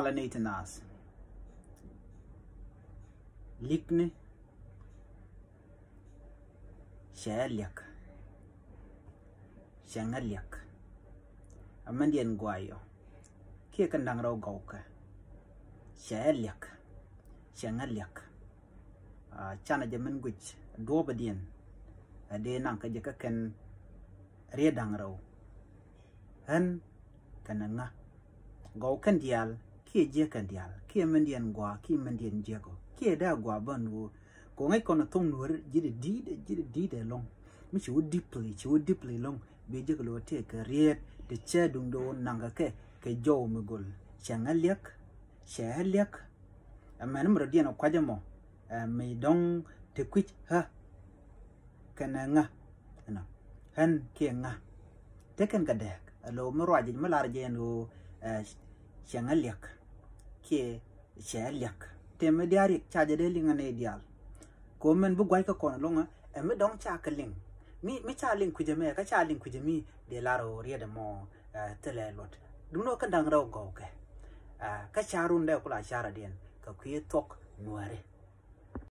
Malanitanas Likne Shelyak Shangalyak Amandian Guayo Kikandang Rogauka Shelyak Shangalyak Chana Jaman Guch Dobadian a day nanka jakakan Redang Row Han Kananga Gaukan dial Ki Jakan dial Ki Mandian Gua Ki Mandian Jago Ki da Gua Banwo Go I con a tongue word did long which would deeply long be jiggle take a read the chair dung do nangake ke joe mugul Shangalyak Shalyak a man Radian of Quajamo may dong to quit her Kananga Han Kinga Taken Gadak a low Maraji Malarajan who Shangalyak Ke Shalyak Temediaric charging an ideal Common Buguaika Conalonga and me don't chackling. Me charling Kujame, a charling Kujami, de Laro Riedamo, Telelot. Do no Kandang Rogo. Cacharun de Kula Sharadian, Kakuya talk, Nuare.